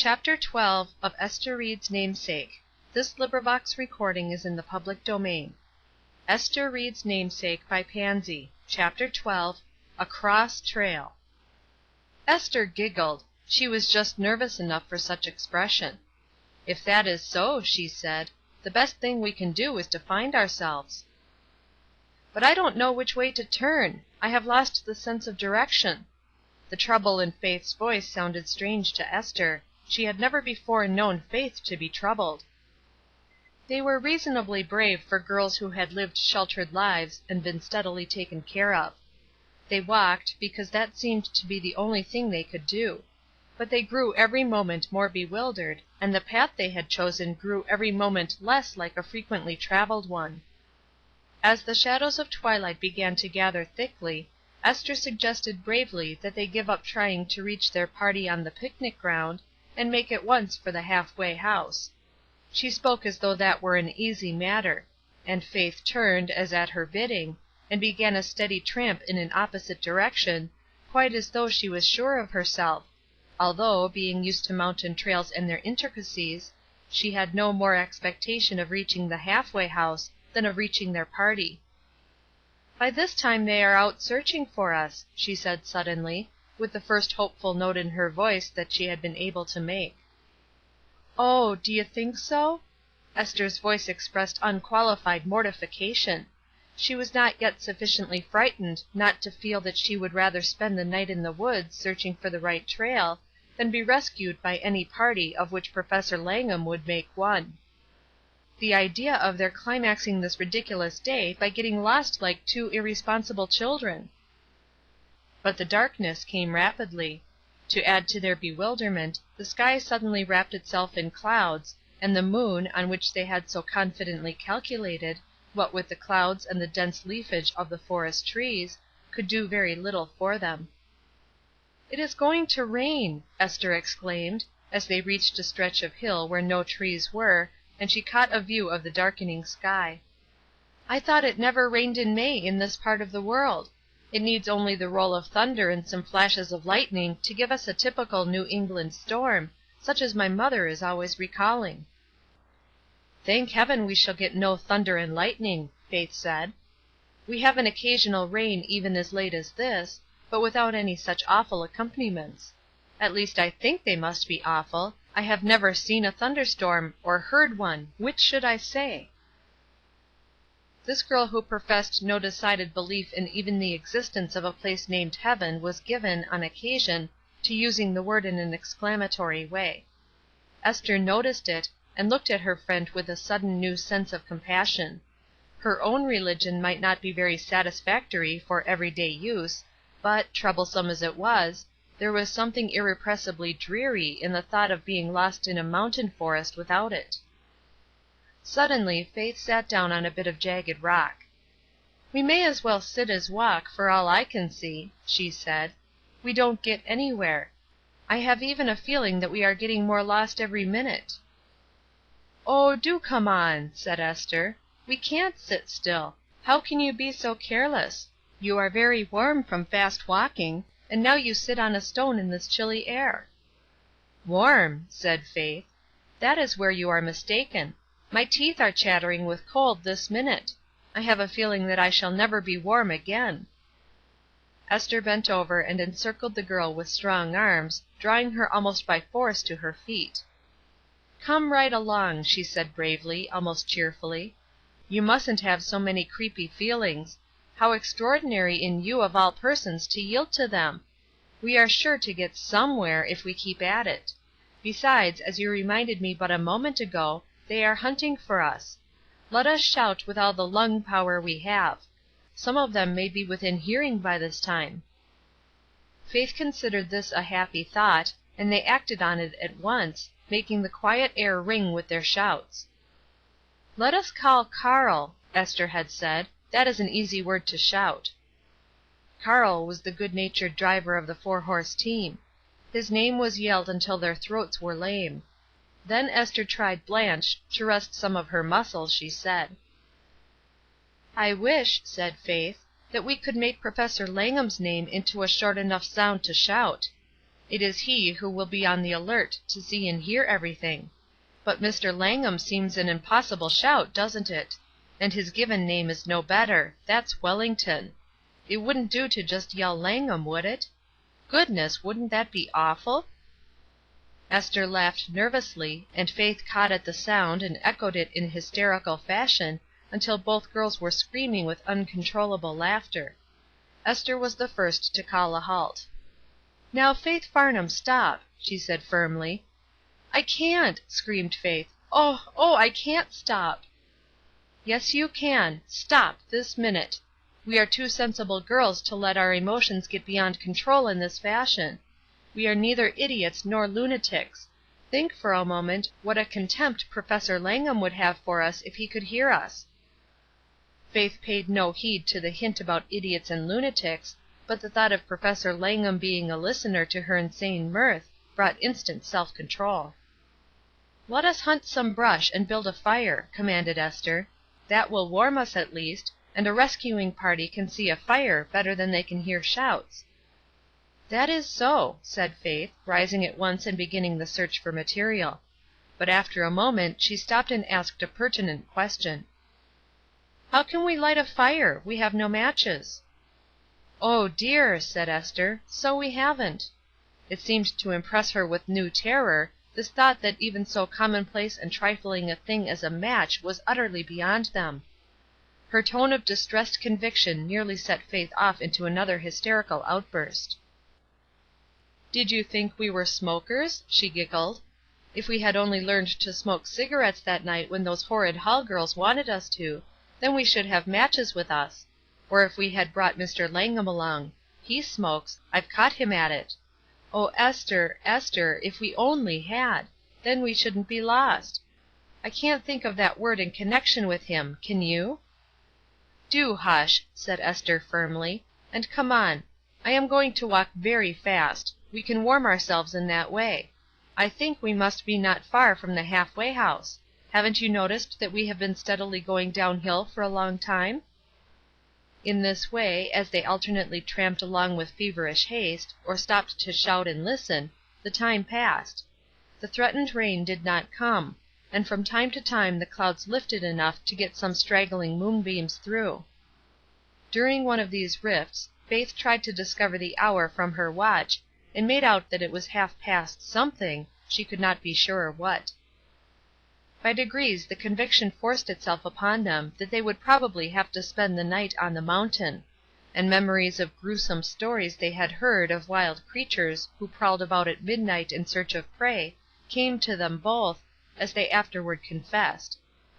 Chapter 12 of Ester Ried's Namesake. Ester Ried's Namesake by Pansy. Chapter 12. A Cross Trail. Ester giggled. She was just nervous enough for such expression. "If that is so," she said, "the best thing we can do is to find ourselves." "But I don't know which way to turn. I have lost the sense of direction." The trouble in Faith's voice sounded strange to Ester. She had never before known Faith to be troubled. They were reasonably brave for girls who had lived sheltered lives and been steadily taken care of. They walked, because that seemed to be the only thing they could do. But they grew every moment more bewildered, and the path they had chosen grew every moment less like a frequently traveled one. As the shadows of twilight began to gather thickly, Ester suggested bravely that they give up trying to reach their party on the picnic ground, and make at once for the halfway house. She spoke as though that were an easy matter, and Faith turned, as at her bidding, and began a steady tramp in an opposite direction, quite as though she was sure of herself, although, being used to mountain trails and their intricacies, she had no more expectation of reaching the halfway house than of reaching their party. "By this time they are out searching for us," she said suddenly, with the first hopeful note in her voice that she had been able to make. "Oh, do you think so?" Ester's voice expressed unqualified mortification. She was not yet sufficiently frightened not to feel that she would rather spend the night in the woods searching for the right trail than be rescued by any party of which Professor Langham would make one. The idea of their climaxing this ridiculous day by getting lost like two irresponsible children! But the darkness came rapidly. To add to their bewilderment, the sky suddenly wrapped itself in clouds, and the moon, on which they had so confidently calculated, what with the clouds and the dense leafage of the forest trees, could do very little for them. "It is going to rain!" Ester exclaimed, as they reached a stretch of hill where no trees were, and she caught a view of the darkening sky. "I thought it never rained in May in this part of the world. It needs only the roll of thunder and some flashes of lightning to give us a typical New England storm, such as my mother is always recalling." "Thank heaven we shall get no thunder and lightning," Faith said. "We have an occasional rain even as late as this, but without any such awful accompaniments. At least I think they must be awful. I have never seen a thunderstorm, or heard one, which should I say?" This girl who professed no decided belief in even the existence of a place named heaven was given, on occasion, to using the word in an exclamatory way. Ester noticed it, and looked at her friend with a sudden new sense of compassion. Her own religion might not be very satisfactory for everyday use, but, troublesome as it was, there was something irrepressibly dreary in the thought of being lost in a mountain forest without it. Suddenly Faith sat down on a bit of jagged rock. "We may as well sit as walk, for all I can see," she said. "We don't get anywhere. I have even a feeling that we are getting more lost every minute." "Oh, do come on," said Ester. "We can't sit still. How can you be so careless? You are very warm from fast walking, and now you sit on a stone in this chilly air." "Warm!" said Faith. "That is where you are mistaken. My teeth are chattering with cold this minute. I have a feeling that I shall never be warm again." Ester bent over and encircled the girl with strong arms, drawing her almost by force to her feet. "Come right along," she said bravely, almost cheerfully. "You mustn't have so many creepy feelings. How extraordinary in you of all persons to yield to them! We are sure to get somewhere if we keep at it. Besides, as you reminded me but a moment ago, they are hunting for us. Let us shout with all the lung power we have. Some of them may be within hearing by this time." Faith considered this a happy thought, and they acted on it at once, making the quiet air ring with their shouts. "Let us call Carl," Ester had said. "That is an easy word to shout." Carl was the good-natured driver of the 4-horse team. His name was yelled until their throats were lame. Then Ester tried Blanche, to rest some of her muscles, she said. "I wish," said Faith, "that we could make Professor Langham's name into a short enough sound to shout. It is he who will be on the alert to see and hear everything. But Mr. Langham seems an impossible shout, doesn't it? And his given name is no better. That's Wellington. It wouldn't do to just yell Langham, would it? Goodness, wouldn't that be awful?" Ester laughed nervously, and Faith caught at the sound and echoed it in hysterical fashion until both girls were screaming with uncontrollable laughter. Ester was the first to call a halt. "Now, Faith Farnham, stop," she said firmly. "I can't!" screamed Faith. "Oh, I can't stop!" "Yes, you can. Stop, this minute. We are too sensible girls to let our emotions get beyond control in this fashion. We are neither idiots nor lunatics. Think for a moment what a contempt Professor Langham would have for us if he could hear us." Faith paid no heed to the hint about idiots and lunatics, but the thought of Professor Langham being a listener to her insane mirth brought instant self-control. "Let us hunt some brush and build a fire," commanded Ester. "That will warm us at least, and a rescuing party can see a fire better than they can hear shouts." "That is so," said Faith, rising at once and beginning the search for material. But after a moment she stopped and asked a pertinent question. "How can we light a fire? We have no matches." "Oh, dear," said Ester, "so we haven't." It seemed to impress her with new terror, this thought that even so commonplace and trifling a thing as a match was utterly beyond them. Her tone of distressed conviction nearly set Faith off into another hysterical outburst. "Did you think we were smokers?" she giggled. "If we had only learned to smoke cigarettes that night when those horrid hall girls wanted us to, then we should have matches with us. Or if we had brought Mr. Langham along. He smokes. I've caught him at it. Oh, Ester, Ester, if we only had! Then we shouldn't be lost. I can't think of that word in connection with him, can you?" "Do hush," said Ester firmly, "and come on. I am going to walk very fast. We can warm ourselves in that way. I think we must be not far from the halfway house. Haven't you noticed that we have been steadily going downhill for a long time?" In this way, as they alternately tramped along with feverish haste, or stopped to shout and listen, the time passed. The threatened rain did not come, and from time to time the clouds lifted enough to get some straggling moonbeams through. During one of these rifts, Faith tried to discover the hour from her watch, and made out that it was half past something, she could not be sure what. By degrees the conviction forced itself upon them that they would probably have to spend the night on the mountain; and memories of gruesome stories they had heard of wild creatures who prowled about at midnight in search of prey came to them both, as they afterward confessed;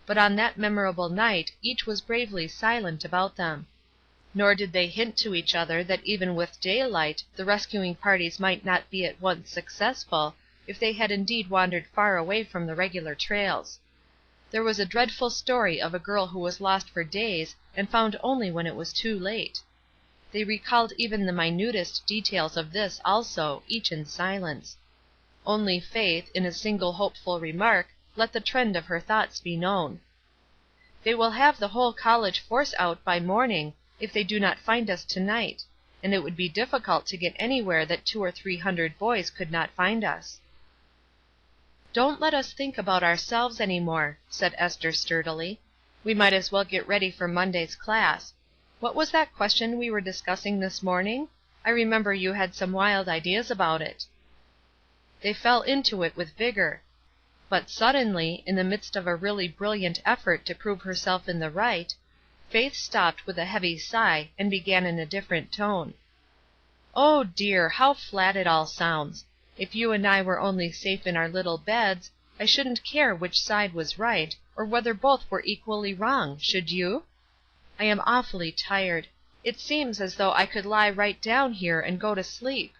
but on that memorable night each was bravely silent about them. Nor did they hint to each other that even with daylight the rescuing parties might not be at once successful, if they had indeed wandered far away from the regular trails. There was a dreadful story of a girl who was lost for days and found only when it was too late. They recalled even the minutest details of this also, each in silence. Only Faith, in a single hopeful remark, let the trend of her thoughts be known. "They will have the whole college force out by morning, if they do not find us to night, and it would be difficult to get anywhere that 200 or 300 boys could not find us." "Don't let us think about ourselves any more," said Ester sturdily. "We might as well get ready for Monday's class. What was that question we were discussing this morning? I remember you had some wild ideas about it." They fell into it with vigor. But suddenly, in the midst of a really brilliant effort to prove herself in the right, Faith stopped with a heavy sigh and began in a different tone. "Oh, dear, how flat it all sounds! If you and I were only safe in our little beds, I shouldn't care which side was right, or whether both were equally wrong, should you? I am awfully tired. It seems as though I could lie right down here and go to sleep."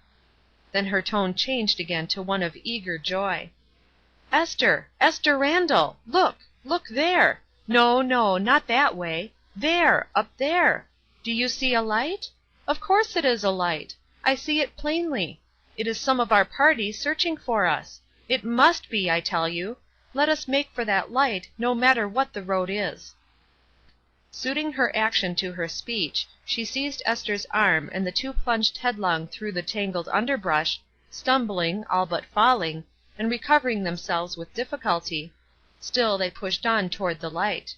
Then her tone changed again to one of eager joy. "Ester! Ester Randall! Look! Look there! No, no, not that way! There! Up there! Do you see a light? Of course it is a light! I see it plainly. It is some of our party searching for us. It must be, I tell you. Let us make for that light, no matter what the road is." Suiting her action to her speech, she seized Ester's arm and the two plunged headlong through the tangled underbrush, stumbling, all but falling, and recovering themselves with difficulty, still they pushed on toward the light.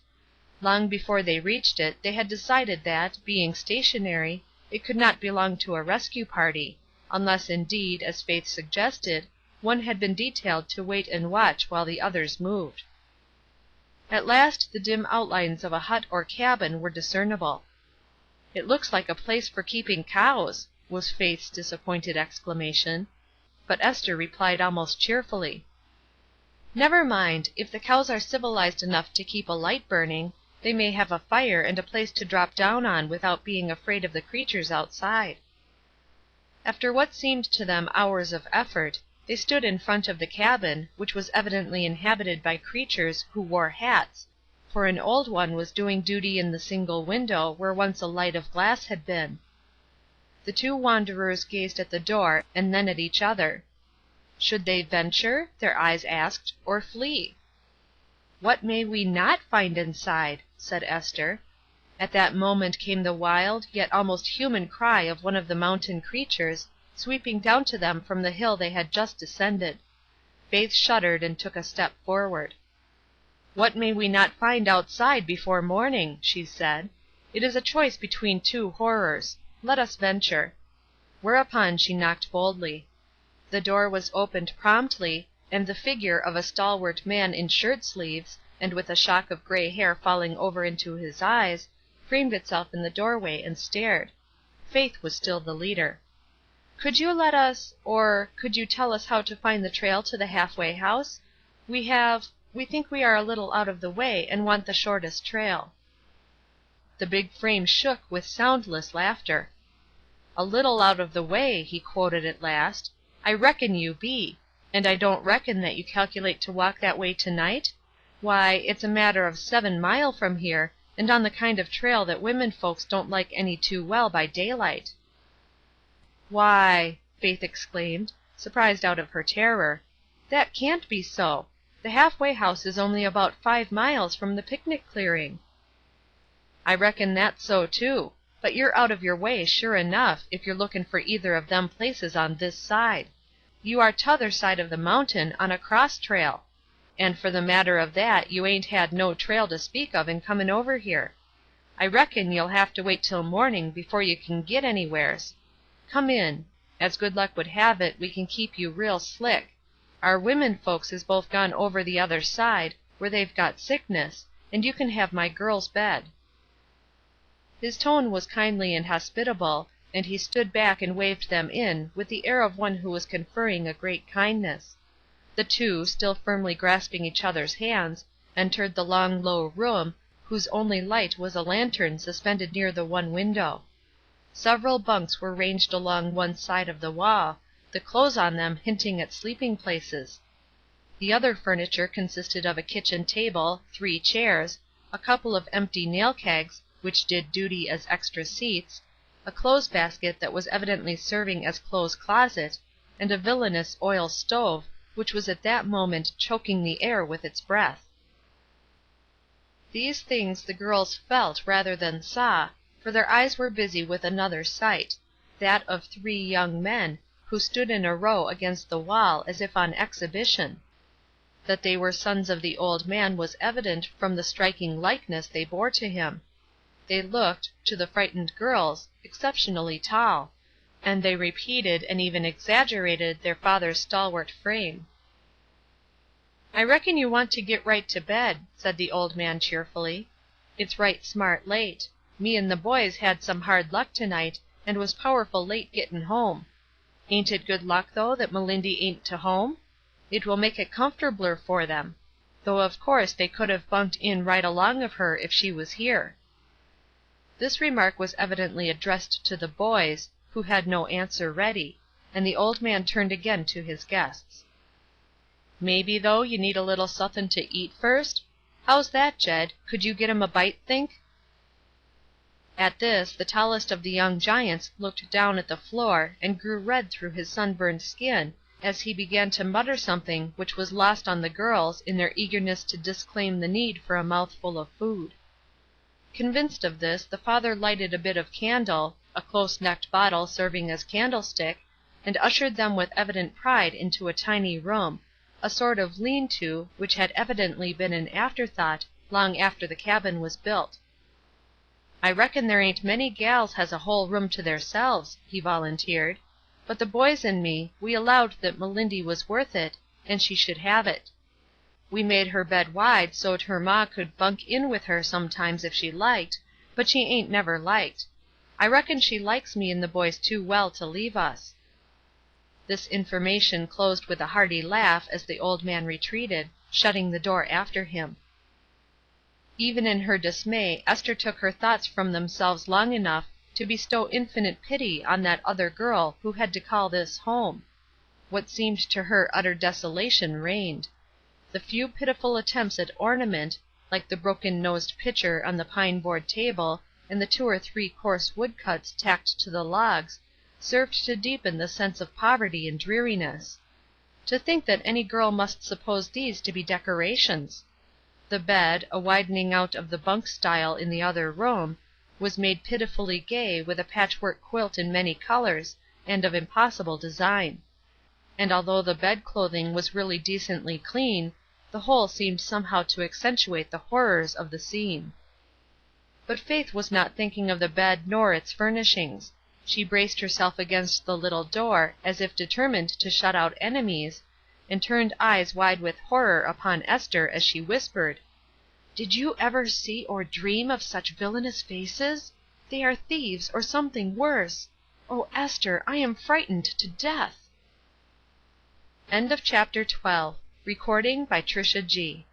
Long before they reached it they had decided that, being stationary, it could not belong to a rescue party, unless indeed, as Faith suggested, one had been detailed to wait and watch while the others moved. At last the dim outlines of a hut or cabin were discernible. "It looks like a place for keeping cows," was Faith's disappointed exclamation. But Ester replied almost cheerfully: "Never mind, if the cows are civilized enough to keep a light burning, they may have a fire and a place to drop down on without being afraid of the creatures outside." After what seemed to them hours of effort, they stood in front of the cabin, which was evidently inhabited by creatures who wore hats, for an old one was doing duty in the single window where once a light of glass had been. The two wanderers gazed at the door and then at each other. Should they venture, their eyes asked, or flee? "What may we not find inside?" said Ester. At that moment came the wild, yet almost human cry of one of the mountain creatures, sweeping down to them from the hill they had just descended. Faith shuddered and took a step forward. "What may we not find outside before morning?" she said. "It is a choice between two horrors. Let us venture." Whereupon she knocked boldly. The door was opened promptly, and the figure of a stalwart man in shirt sleeves, and with a shock of gray hair falling over into his eyes, framed itself in the doorway and stared. Faith was still the leader. "Could you let us, or could you tell us how to find the trail to the halfway house? We think we are a little out of the way, and want the shortest trail." The big frame shook with soundless laughter. "A little out of the way," he quoted at last. "I reckon you be. And I don't reckon that you calculate to walk that way to night? Why, it's a matter of 7 mile from here, and on the kind of trail that women folks don't like any too well by daylight." "Why," Faith exclaimed, surprised out of her terror, "that can't be so. The halfway house is only about 5 miles from the picnic clearing." "I reckon that's so too, but you're out of your way, sure enough, if you're lookin' for either of them places on this side. You are 'tother side of the mountain, on a cross trail. And for the matter of that you ain't had no trail to speak of in comin' over here. I reckon you'll have to wait till morning before you can git anywheres. Come in. As good luck would have it, we can keep you real slick. Our women folks is both gone over the other side, where they've got sickness, and you can have my girl's bed." His tone was kindly and hospitable, and he stood back and waved them in, with the air of one who was conferring a great kindness. The two, still firmly grasping each other's hands, entered the long, low room, whose only light was a lantern suspended near the one window. Several bunks were ranged along one side of the wall, the clothes on them hinting at sleeping places. The other furniture consisted of a kitchen table, 3 chairs, a couple of empty nail kegs, which did duty as extra seats, a clothes basket that was evidently serving as clothes closet, and a villainous oil stove, which was at that moment choking the air with its breath. These things the girls felt rather than saw, for their eyes were busy with another sight, that of 3 young men, who stood in a row against the wall as if on exhibition. That they were sons of the old man was evident from the striking likeness they bore to him. They looked, to the frightened girls, exceptionally tall, and they repeated and even exaggerated their father's stalwart frame. "I reckon you want to git right to bed," said the old man cheerfully. "It's right smart late. Me and the boys had some hard luck to night, and was powerful late gettin' home. Ain't it good luck, though, that Melindy ain't to home? It will make it comfortabler for them; though of course they could have bunked in right along of her if she was here." This remark was evidently addressed to the boys, who had no answer ready, and the old man turned again to his guests. "Maybe, though, you need a little suthin' to eat first? How's that, Jed? Could you get 'em a bite, think?" At this the tallest of the young giants looked down at the floor and grew red through his sunburned skin as he began to mutter something which was lost on the girls in their eagerness to disclaim the need for a mouthful of food. Convinced of this, the father lighted a bit of candle, a close-necked bottle serving as candlestick, and ushered them with evident pride into a tiny room, a sort of lean-to, which had evidently been an afterthought long after the cabin was built. "I reckon there ain't many gals has a whole room to theirselves," he volunteered; "but the boys and me, we allowed that Melindy was worth it, and she should have it. We made her bed wide so't her ma could bunk in with her sometimes if she liked, but she ain't never liked. I reckon she likes me and the boys too well to leave us." This information closed with a hearty laugh as the old man retreated, shutting the door after him. Even in her dismay Ester took her thoughts from themselves long enough to bestow infinite pity on that other girl who had to call this home. What seemed to her utter desolation reigned. The few pitiful attempts at ornament, like the broken-nosed pitcher on the pine-board table and the 2 or 3 coarse woodcuts tacked to the logs, served to deepen the sense of poverty and dreariness. To think that any girl must suppose these to be decorations! The bed, a widening out of the bunk style in the other room, was made pitifully gay with a patchwork quilt in many colors, and of impossible design. And although the bed clothing was really decently clean, the whole seemed somehow to accentuate the horrors of the scene. But Faith was not thinking of the bed nor its furnishings. She braced herself against the little door as if determined to shut out enemies, and turned eyes wide with horror upon Ester as she whispered: "Did you ever see or dream of such villainous faces? They are thieves, or something worse. Oh, Ester, I am frightened to death!" Chapter 13. Recording by Trisha G.